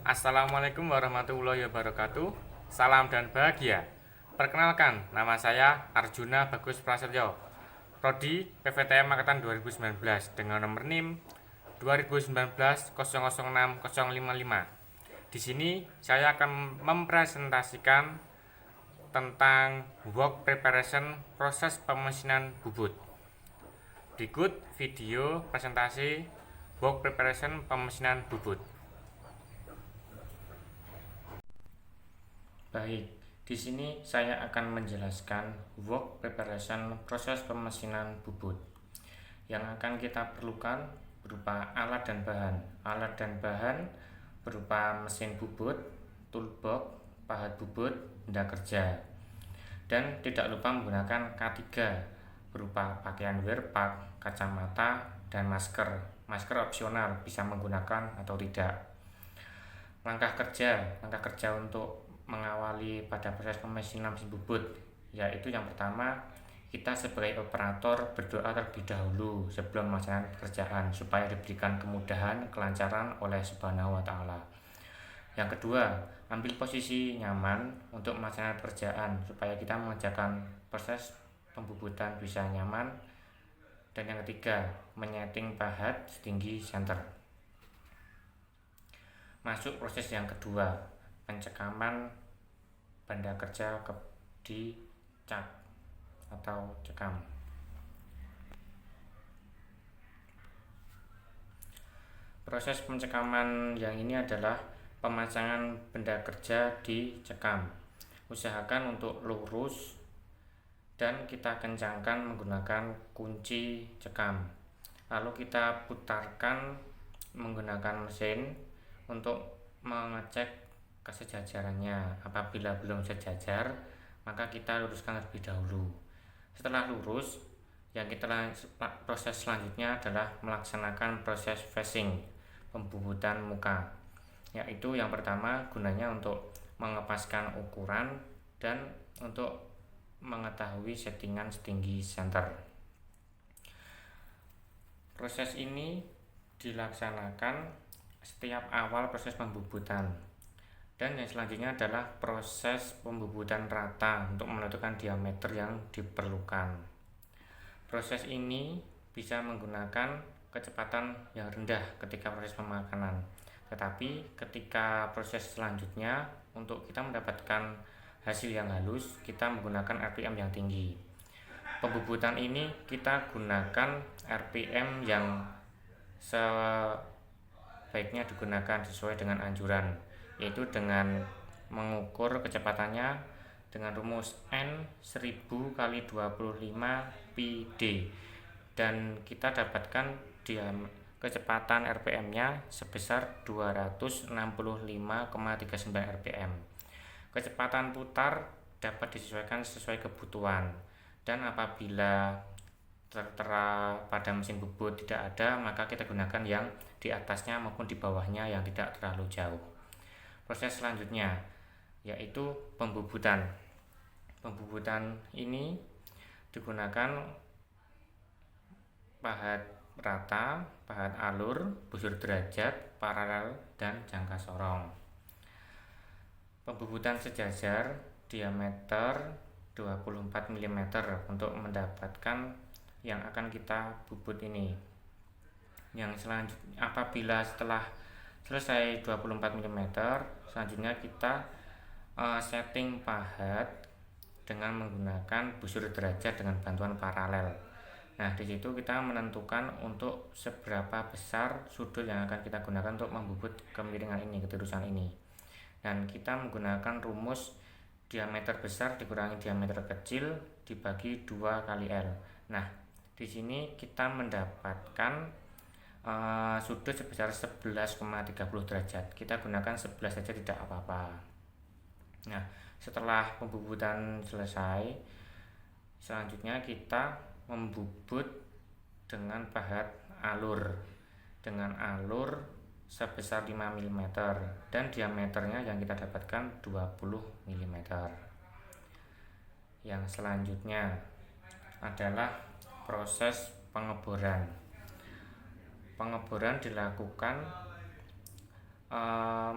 Assalamualaikum warahmatullahi wabarakatuh. Salam dan bahagia. Perkenalkan, nama saya Arjuna Bagus Prasetyo, Prodi PVTM Angkatan 2019 dengan nomor NIM 2019 006055. Di sini saya akan mempresentasikan tentang work preparation proses pemesinan bubut. Berikut video presentasi work preparation pemesinan bubut. Baik, di sini saya akan menjelaskan work preparation proses pemesinan bubut. Yang akan kita perlukan berupa alat dan bahan. Alat dan bahan berupa mesin bubut, toolbox, pahat bubut, benda kerja. Dan tidak lupa menggunakan K3 berupa pakaian wear pack, kacamata, dan masker. Masker opsional, bisa menggunakan atau tidak. Langkah kerja untuk mengawali pada proses pemesinan mesin bubut, yaitu yang pertama, kita sebagai operator berdoa terlebih dahulu sebelum melaksanakan pekerjaan supaya diberikan kemudahan, kelancaran oleh Subhanahu wa Ta'ala. Yang kedua, ambil posisi nyaman untuk melaksanakan pekerjaan supaya kita mengerjakan proses pembubutan bisa nyaman. Dan yang ketiga, menyeting pahat setinggi center. Masuk proses yang kedua, pencekaman benda kerja di cat atau cekam. Proses pencekaman yang ini adalah pemasangan benda kerja di cekam. Usahakan untuk lurus dan kita kencangkan menggunakan kunci cekam. Lalu kita putarkan menggunakan mesin untuk mengecek kesejajarannya. Apabila belum sejajar, maka kita luruskan terlebih dahulu. Setelah lurus, yang kita proses selanjutnya adalah melaksanakan proses facing, pembubutan muka, yaitu yang pertama gunanya untuk mengepaskan ukuran dan untuk mengetahui settingan setinggi center. Proses ini dilaksanakan setiap awal proses pembubutan. Dan yang selanjutnya adalah proses pembubutan rata untuk menentukan diameter yang diperlukan. Proses ini bisa menggunakan kecepatan yang rendah ketika proses pemakanan. Tetapi ketika proses selanjutnya, untuk kita mendapatkan hasil yang halus, kita menggunakan RPM yang tinggi. Pembubutan ini kita gunakan RPM yang sebaiknya digunakan sesuai dengan anjuran, yaitu dengan mengukur kecepatannya dengan rumus N 1000 kali 25 pi D, dan kita dapatkan kecepatan RPM-nya sebesar 265,39 RPM. Kecepatan putar dapat disesuaikan sesuai kebutuhan, dan apabila tertera pada mesin bubut tidak ada, maka kita gunakan yang di atasnya maupun di bawahnya yang tidak terlalu jauh. Proses selanjutnya yaitu pembubutan. Pembubutan ini digunakan pahat rata, pahat alur, busur derajat, paralel, dan jangka sorong. Pembubutan sejajar diameter 24 mm untuk mendapatkan yang akan kita bubut ini. Yang selanjutnya, apabila setelah selesai 24 mm, selanjutnya kita setting pahat dengan menggunakan busur derajat dengan bantuan paralel. Nah, di situ kita menentukan untuk seberapa besar sudut yang akan kita gunakan untuk membubut kemiringan ini, keterusan ini. Dan kita menggunakan rumus diameter besar dikurangi diameter kecil dibagi 2 kali L. Nah, di sini kita mendapatkan sudut sebesar 11,30 derajat. Kita gunakan 11 saja tidak apa-apa. Nah, setelah pembubutan selesai, selanjutnya kita membubut dengan pahat alur sebesar 5 mm dan diameternya yang kita dapatkan 20 mm. Yang selanjutnya adalah proses pengeboran. Pengeboran dilakukan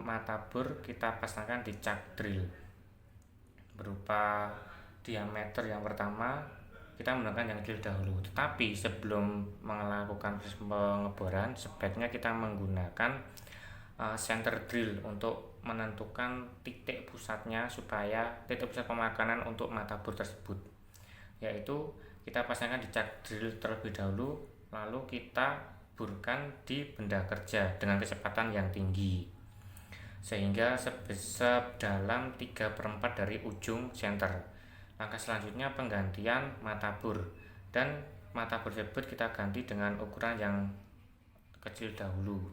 mata bor kita pasangkan di cak drill berupa diameter. Yang pertama kita menggunakan yang kecil dahulu, tetapi sebelum melakukan proses pengeboran sebaiknya kita menggunakan center drill untuk menentukan titik pusatnya, supaya titik pusat pemakanan untuk mata bor tersebut, yaitu kita pasangkan di cak drill terlebih dahulu, lalu kita burkan di benda kerja dengan kecepatan yang tinggi sehingga dalam 3/4 dari ujung senter. Langkah selanjutnya penggantian mata bor, dan mata bor tersebut kita ganti dengan ukuran yang kecil dahulu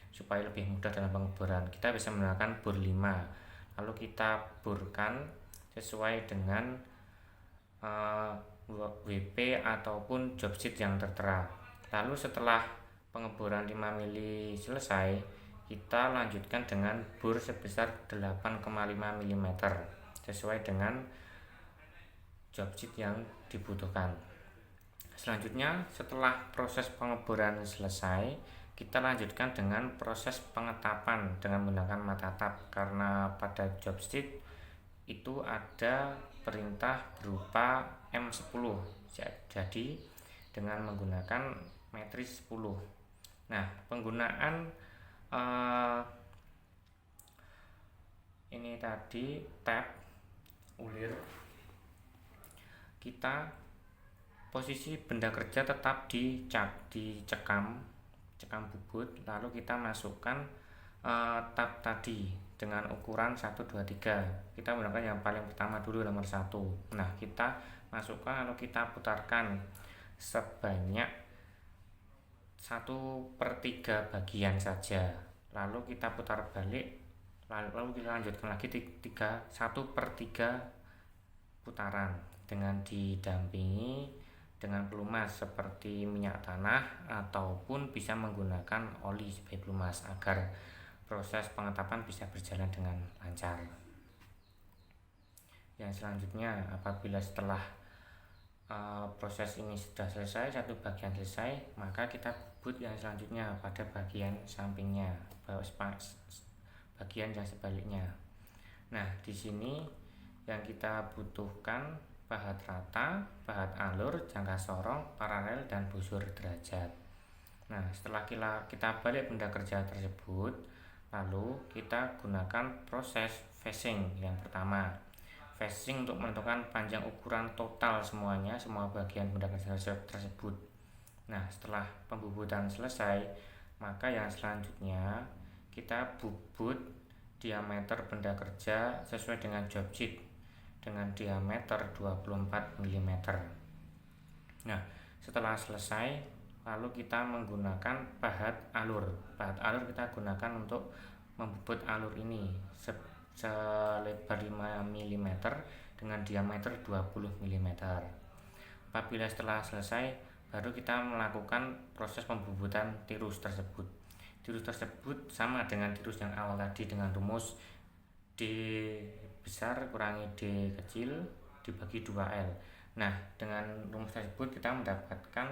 supaya lebih mudah dalam pengeboran. Kita bisa menggunakan bor 5, lalu kita borkan sesuai dengan WP ataupun job sheet yang tertera. Lalu setelah pengeboran 5 mili selesai, kita lanjutkan dengan bor sebesar 8,5 mm sesuai dengan job sheet yang dibutuhkan. Selanjutnya, setelah proses pengeboran selesai, kita lanjutkan dengan proses pengetapan dengan menggunakan mata tap, karena pada job sheet itu ada perintah berupa M10, jadi dengan menggunakan matriks 10. Nah, penggunaan ini tadi tab ulir, kita posisi benda kerja tetap dicekam bubut, lalu kita masukkan tab tadi dengan ukuran 1, 2, 3. Kita menggunakan yang paling pertama dulu, nomor 1. Nah, kita masukkan lalu kita putarkan sebanyak 1/3 bagian saja, lalu kita putar balik, lalu kita lanjutkan lagi 1/3 putaran dengan didampingi dengan pelumas seperti minyak tanah ataupun bisa menggunakan oli sebagai pelumas agar proses pengetapan bisa berjalan dengan lancar. Yang selanjutnya, apabila setelah proses ini sudah selesai, satu bagian selesai, maka kita bubut yang selanjutnya pada bagian sampingnya, bagian yang sebaliknya. Nah, di sini yang kita butuhkan pahat rata, pahat alur, jangka sorong, paralel, dan busur derajat. Nah, setelah kita balik benda kerja tersebut, lalu kita gunakan proses facing. Yang pertama, facing untuk menentukan panjang ukuran total semua bagian benda kerja tersebut. Nah, setelah pembubutan selesai, maka yang selanjutnya kita bubut diameter benda kerja sesuai dengan job sheet dengan diameter 24 mm. Nah, setelah selesai, lalu kita menggunakan pahat alur. Pahat alur kita gunakan untuk membubut alur ini selebar 5 mm dengan diameter 20 mm. Apabila setelah selesai, baru kita melakukan proses pembubutan tirus tersebut. Tirus tersebut sama dengan tirus yang awal tadi dengan rumus D besar kurangi D kecil dibagi 2L. Nah, dengan rumus tersebut kita mendapatkan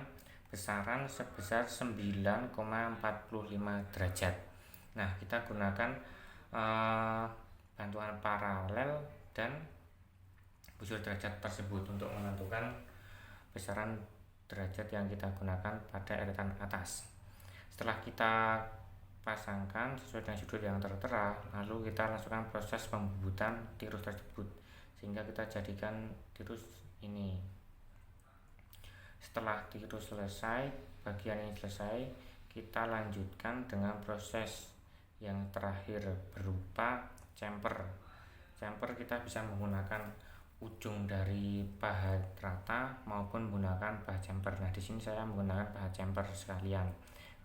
besaran sebesar 9,45 derajat. Nah, kita gunakan bantuan paralel dan busur derajat tersebut untuk menentukan besaran derajat yang kita gunakan pada eretan atas. Setelah kita pasangkan sesuai dengan sudut yang tertera, lalu kita langsungkan proses pembubutan tirus tersebut sehingga kita jadikan tirus ini. Setelah tirus selesai, bagian ini selesai, kita lanjutkan dengan proses yang terakhir berupa chamfer. Chamfer kita bisa menggunakan ujung dari pahat rata maupun menggunakan pahat chamfer. Nah, di sini saya menggunakan pahat chamfer sekalian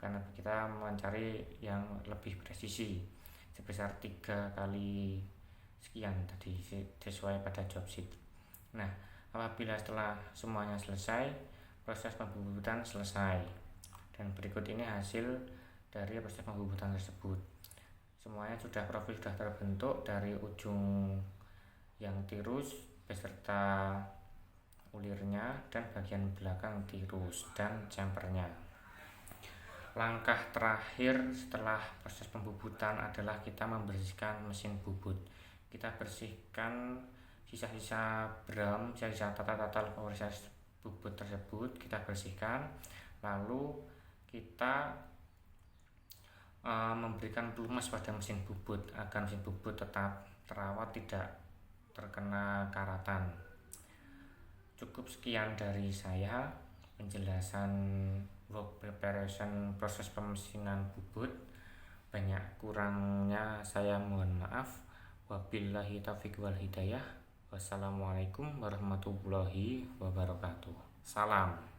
karena kita mencari yang lebih presisi sebesar 3 kali sekian tadi sesuai pada job sheet. Nah, apabila setelah semuanya selesai, proses pembubutan selesai, dan berikut ini hasil dari proses pembubutan tersebut. Semuanya profil sudah terbentuk dari ujung yang tirus beserta ulirnya dan bagian belakang tirus dan chamfernya. Langkah terakhir setelah proses pembubutan adalah kita membersihkan mesin bubut. Kita bersihkan sisa-sisa bram, sisa tata-tata proses bubut tersebut kita bersihkan, lalu kita memberikan pelumas pada mesin bubut agar mesin bubut tetap terawat, tidak terkena karatan. Cukup sekian dari saya penjelasan work preparation proses pemesinan bubut. Banyak kurangnya saya mohon maaf. Wabillahi taufiq wal hidayah. Wassalamualaikum warahmatullahi wabarakatuh. Salam.